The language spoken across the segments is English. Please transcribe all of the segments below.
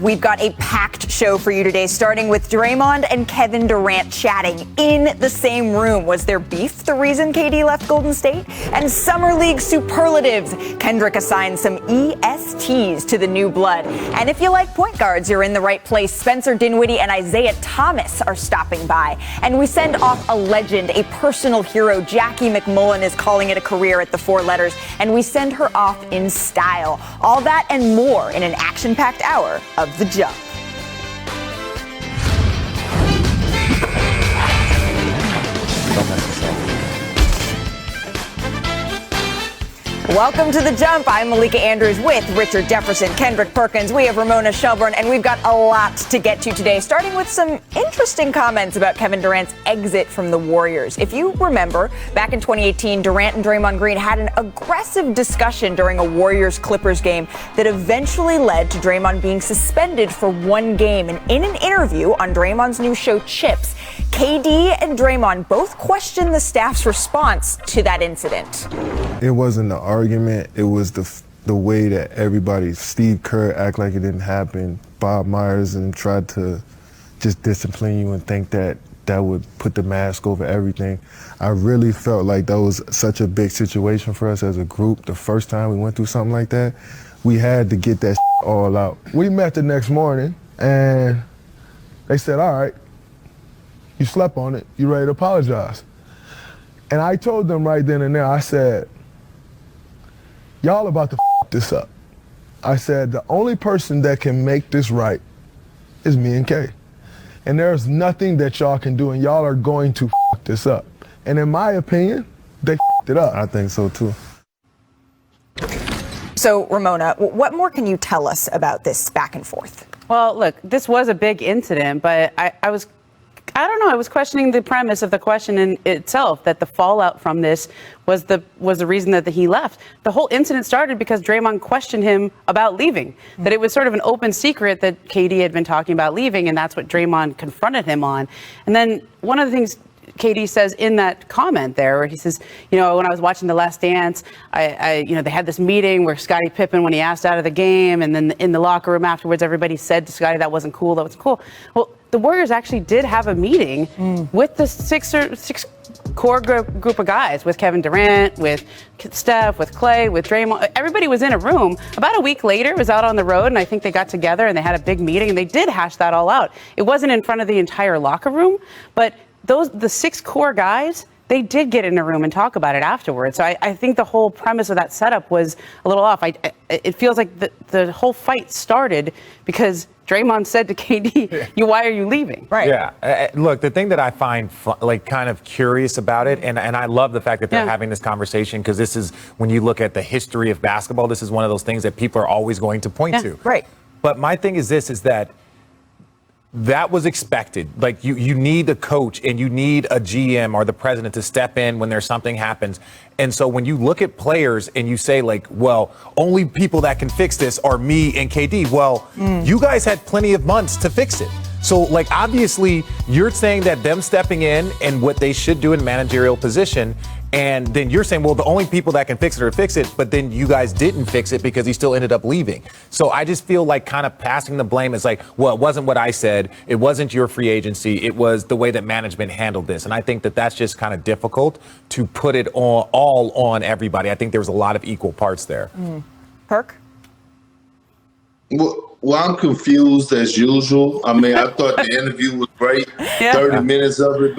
We've got a packed show for you today, starting with Draymond and Kevin Durant chatting in the same room. Was there beef the reason KD left Golden State? And Summer League superlatives. Kendrick assigned some ESTs to the new blood. And if you like point guards, you're in the right place. Spencer Dinwiddie and Isaiah Thomas are stopping by. And we send off a legend, a personal hero. Jackie McMullen is calling it a career at the four letters. And we send her off in style. All that and more in an action-packed hour of The Jump. Welcome to The Jump. I'm Malika Andrews with Richard Jefferson, Kendrick Perkins. We have Ramona Shelburne, and we've got a lot to get to today, starting with some interesting comments about Kevin Durant's exit from the Warriors. If you remember, back in 2018, Durant and Draymond Green had an aggressive discussion during a Warriors-Clippers game that eventually led to Draymond being suspended for one game. And in an interview on Draymond's new show, Chips, KD and Draymond both questioned the staff's response to that incident. It wasn't the argument, it was the way that everybody, Steve Kerr, act like it didn't happen, Bob Myers, and tried to just discipline you and think that that would put the mask over everything. I really felt like that was such a big situation for us as a group. The first time we went through something like that, we had to get that all out. We met the next morning and they said, all right, you slept on it, you ready to apologize? And I told them right then and there, I said, y'all about to this up. I said, the only person that can make this right is me and Kay. And there's nothing that y'all can do, and y'all are going to this up. And in my opinion, they it up. I think so too. So, Ramona, what more can you tell us about this back and forth? Well, look, this was a big incident, but I was questioning the premise of the question in itself, that the fallout from this was the reason that he left. The whole incident started because Draymond questioned him about leaving, that it was sort of an open secret that KD had been talking about leaving, and that's what Draymond confronted him on. And then one of the things KD says in that comment there, where he says, when I was watching The Last Dance, they had this meeting where Scottie Pippen, when he asked out of the game, and then in the locker room afterwards, everybody said to Scottie, that wasn't cool. Well, the Warriors actually did have a meeting with the six core group of guys, with Kevin Durant, with Steph, with Clay, with Draymond. Everybody was in a room. About a week later, it was out on the road, and I think they got together and they had a big meeting, and they did hash that all out. It wasn't in front of the entire locker room, but the six core guys, they did get in a room and talk about it afterwards. So I think the whole premise of that setup was a little off. It feels like the whole fight started because Draymond said to KD, why are you leaving? Right. Yeah. Look, the thing that I find kind of curious about it, and I love the fact that they're having this conversation, because this is, when you look at the history of basketball, this is one of those things that people are always going to point to. Right. But my thing is this, is that was expected. Like, you need a coach and you need a GM or the president to step in when there's something happens. And so when you look at players and you say, like, well, only people that can fix this are me and KD. Well, you guys had plenty of months to fix it. So, like, obviously you're saying that them stepping in and what they should do in a managerial position, and then you're saying, well, the only people that can fix it, but then you guys didn't fix it because he still ended up leaving. So I just feel like kind of passing the blame is like, well, it wasn't what I said. It wasn't your free agency. It was the way that management handled this. And I think that that's just kind of difficult to put it all on everybody. I think there was a lot of equal parts there. Perk? Well, I'm confused as usual. I mean, I thought the interview was great, 30 minutes of it.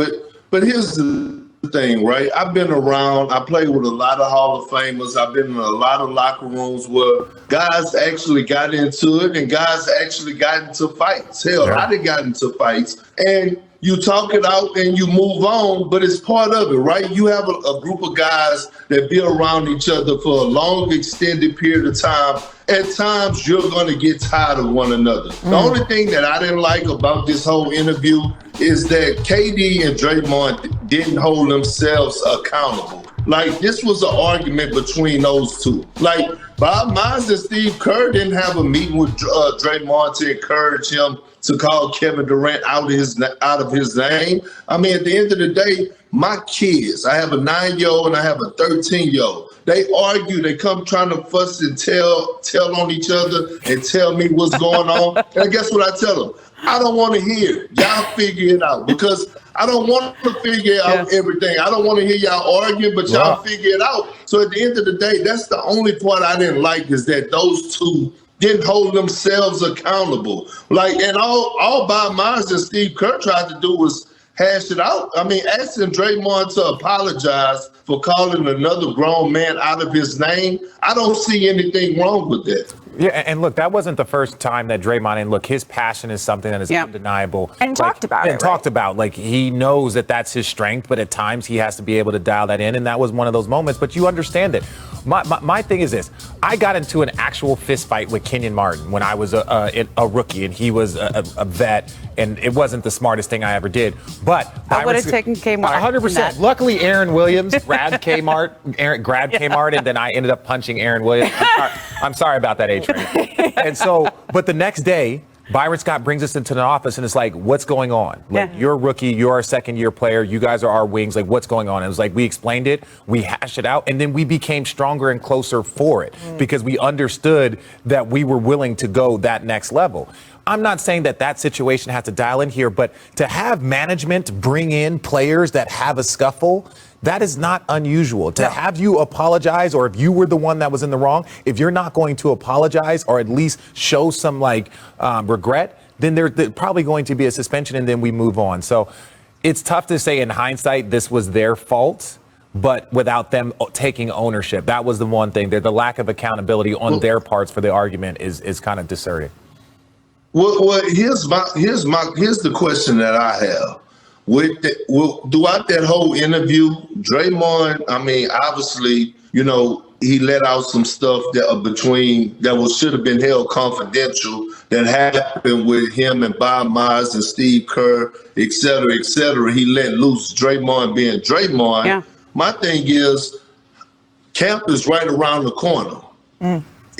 But here's the thing, right? I've been around. I played with a lot of Hall of Famers. I've been in a lot of locker rooms where guys actually got into it and guys actually got into fights. Hell, I done got into fights. And you talk it out and you move on, but it's part of it, right? You have a group of guys that be around each other for a long, extended period of time. At times, you're going to get tired of one another. The only thing that I didn't like about this whole interview is that KD and Draymond didn't hold themselves accountable. Like, this was an argument between those two. Like, Bob Myers and Steve Kerr didn't have a meeting with Draymond to encourage him to call Kevin Durant out of his name. I mean, at the end of the day, my kids, I have a 9-year-old and I have a 13-year-old. They argue, they come trying to fuss and tell on each other and tell me what's going on. And guess what I tell them? I don't want to hear it. Y'all figure it out, because I don't want to figure out everything. I don't want to hear y'all arguing, but y'all figure it out. So at the end of the day, that's the only part I didn't like, is that those two didn't hold themselves accountable. Like, and all Bob Myers and Steve Kerr tried to do was hash it out. I mean, asking Draymond to apologize for calling another grown man out of his name, I don't see anything wrong with that. Yeah, and look, that wasn't the first time that Draymond, and look, his passion is something that is undeniable. And talked about it. And talked about, like, he knows that that's his strength, but at times he has to be able to dial that in, and that was one of those moments, but you understand it. My thing is this. I got into an actual fist fight with Kenyon Martin when I was a rookie, and he was a vet, and it wasn't the smartest thing I ever did. But I would have taken Kmart. 100%. Luckily, Aaron Williams grabbed Kmart, and then I ended up punching Aaron Williams. I'm sorry about that, Adrian. And so, but the next day, Byron Scott brings us into the office and it's like, what's going on? Like, you're a rookie, you're a second-year player, you guys are our wings, like, what's going on? And it was like, we explained it, we hashed it out, and then we became stronger and closer for it because we understood that we were willing to go that next level. I'm not saying that situation has to dial in here, but to have management bring in players that have a scuffle, that is not unusual. To have you apologize, or if you were the one that was in the wrong, if you're not going to apologize or at least show some regret, then there's probably going to be a suspension and then we move on. So it's tough to say in hindsight this was their fault, but without them taking ownership. That was the one thing. The lack of accountability on their parts for the argument is kind of discerning. Well, here's the question that I have. Throughout that whole interview, Draymond, I mean, obviously, he let out some stuff that should have been held confidential that happened with him and Bob Myers and Steve Kerr, et cetera, et cetera. He let loose, Draymond being Draymond. Yeah. My thing is, camp is right around the corner.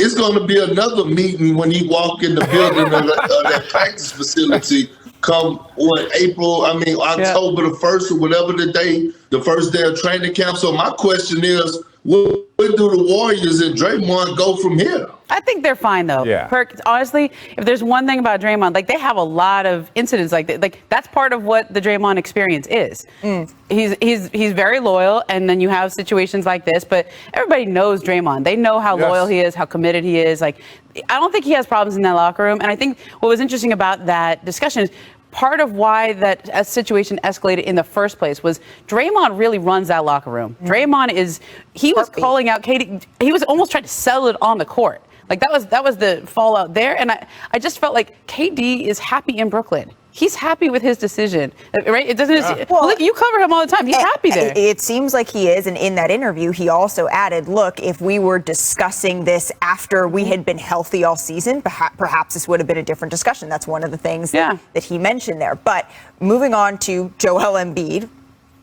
It's going to be another meeting when he walk in the building of that practice facility come October the 1st or whatever the first day of training camp. So my question is, where do the Warriors and Draymond go from here? I think they're fine, though. Yeah. Perk, honestly, if there's one thing about Draymond, they have a lot of incidents like that. That's part of what the Draymond experience is. He's very loyal, and then you have situations like this, but everybody knows Draymond. They know how loyal he is, how committed he is. I don't think he has problems in that locker room. And I think what was interesting about that discussion is part of why that situation escalated in the first place was Draymond really runs that locker room. Draymond was calling out KD. He was almost trying to settle it on the court. That was the fallout there. And I just felt like KD is happy in Brooklyn. He's happy with his decision, right? It doesn't. Look, you cover him all the time. He's happy there. It seems like he is. And in that interview, he also added, look, if we were discussing this after we had been healthy all season, perhaps this would have been a different discussion. That's one of the things that he mentioned there. But moving on to Joel Embiid,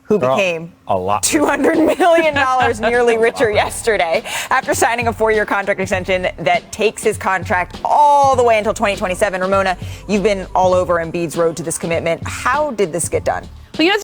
who became $200 million nearly richer yesterday after signing a 4-year contract extension that takes his contract all the way until 2027. Ramona, you've been all over Embiid's road to this commitment. How did this get done? Well,